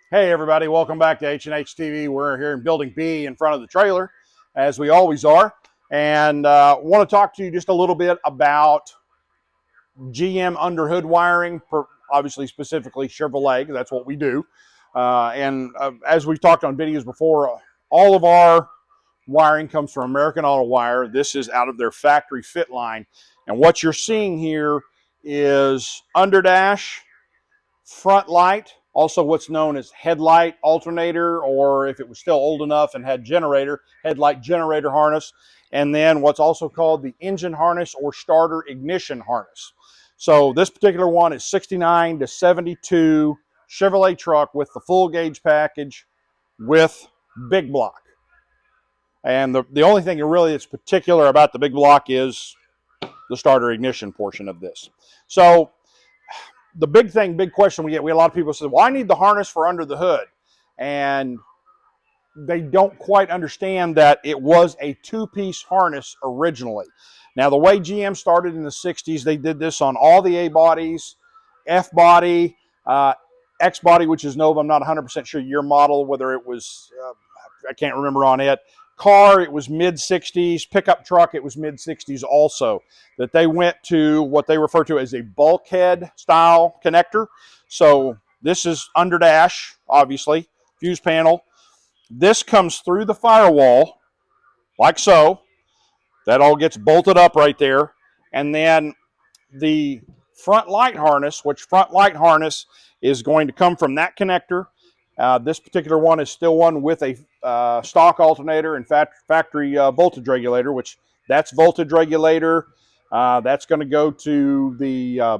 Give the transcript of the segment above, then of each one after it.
Hey everybody, welcome back to H&H TV. We're here in Building B in front of the trailer, as we always are, and want to talk to you just a little bit about GM underhood wiring, for obviously specifically Chevrolet, that's what we do. As we've talked on videos before, all of our wiring comes from American Auto Wire. This is out of their factory fit line, and what you're seeing here is underdash, front light, also what's known as headlight alternator, or if it was still old enough and had generator, headlight generator harness, and then what's also called the engine harness or starter ignition harness. So this particular one is 69 to 72 Chevrolet truck with the full gauge package with big block. And the only thing really that's particular about the big block is the starter ignition portion of this. So the big question we get, a lot of people say, well, I need the harness for under the hood. And they don't quite understand that it was a two-piece harness originally. Now, the way GM started in the 60s, they did this on all the A bodies, F body, X body, which is Nova. I'm not 100% sure your model, whether it was, I can't remember on it. Car, it was mid-60s. Pickup truck, it was mid-60s also. That they went to what they refer to as a bulkhead style connector. So this is under dash, obviously, fuse panel. This comes through the firewall, like so. That all gets bolted up right there. And then the front light harness, which front light harness is going to come from that connector. This particular one is still one with a stock alternator and factory voltage regulator, which that's voltage regulator. That's going to go to the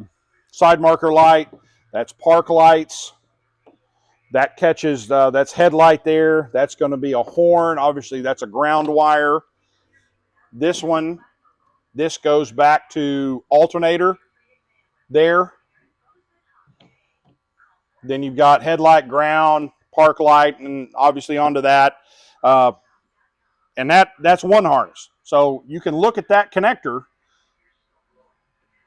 side marker light. That's park lights. That catches, that's headlight there. That's going to be a horn. Obviously, that's a ground wire. This one, this goes back to alternator there. Then you've got headlight, ground, park light, and obviously onto that. And that's one harness. So you can look at that connector.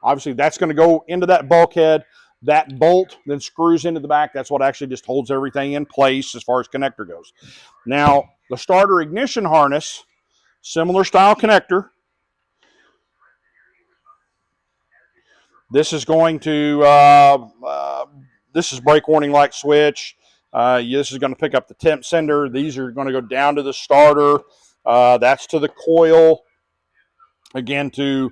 Obviously, that's going to go into that bulkhead. That bolt then screws into the back. That's what actually just holds everything in place as far as connector goes. Now, the starter ignition harness, similar style connector. This is going to, this is brake warning light switch. This is going to pick up the temp sender. These are going to go down to the starter. That's to the coil. Again, to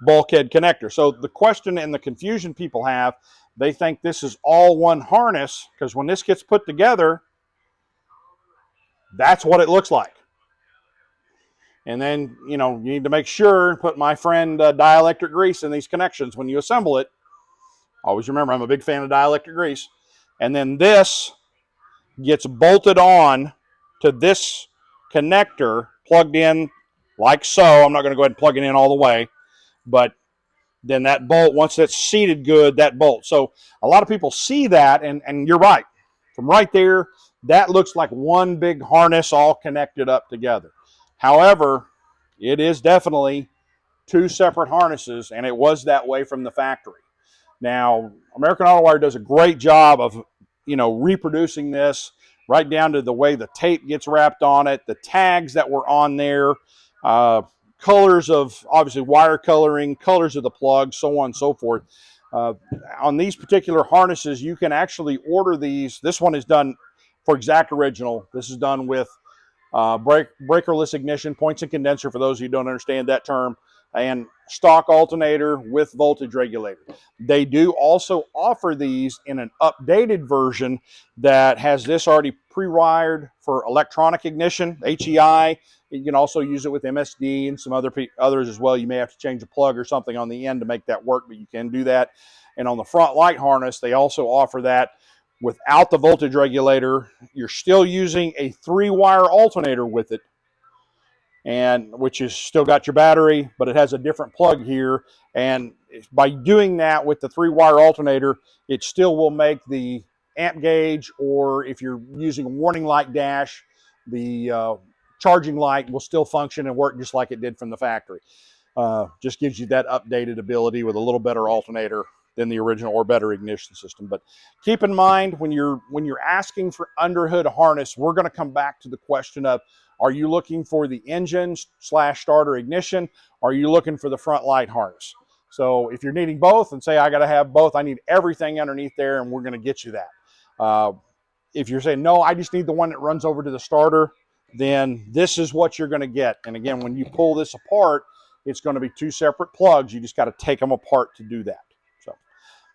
bulkhead connector. So the question and the confusion people have, they think this is all one harness, because when this gets put together, that's what it looks like. And then, you need to make sure, put my friend dielectric grease in these connections when you assemble it. Always remember, I'm a big fan of dielectric grease. And then this gets bolted on to this connector, plugged in like so. I'm not going to go ahead and plug it in all the way, but then that bolt, once that's seated good, that bolt. So a lot of people see that, and you're right. From right there, that looks like one big harness all connected up together. However, it is definitely two separate harnesses, and it was that way from the factory. Now, American Auto Wire does a great job of, reproducing this right down to the way the tape gets wrapped on it, the tags that were on there, colors of, obviously, wire coloring, colors of the plug, so on and so forth. On these particular harnesses, you can actually order these. This one is done for exact original. This is done with breakerless ignition, points and condenser, for those of you who don't understand that term, and stock alternator with voltage regulator. They do also offer these in an updated version that has this already pre-wired for electronic ignition, HEI. You can also use it with MSD and some others as well. You may have to change a plug or something on the end to make that work, but you can do that. And on the front light harness, they also offer that without the voltage regulator. You're still using a 3-wire alternator with it, and which is still got your battery, but it has a different plug here. And by doing that with the 3-wire alternator, it still will make the amp gauge, or if you're using a warning light dash, the charging light will still function and work just like it did from the factory. Just gives you that updated ability with a little better alternator than the original, or better ignition system. But keep in mind, when you're asking for underhood harness, we're going to come back to the question of, are you looking for the engine / starter ignition? Or are you looking for the front light harness? So if you're needing both, and say, I got to have both, I need everything underneath there, and we're going to get you that. If you're saying, no, I just need the one that runs over to the starter, then this is what you're going to get. And again, when you pull this apart, it's going to be 2 separate plugs. You just got to take them apart to do that. So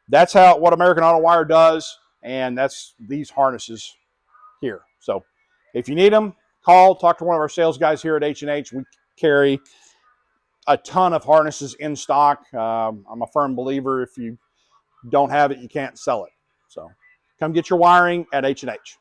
that's what American Auto Wire does, and that's these harnesses here. So if you need them, call, talk to one of our sales guys here at H&H. We carry a ton of harnesses in stock. I'm a firm believer, if you don't have it, you can't sell it. So come get your wiring at H&H.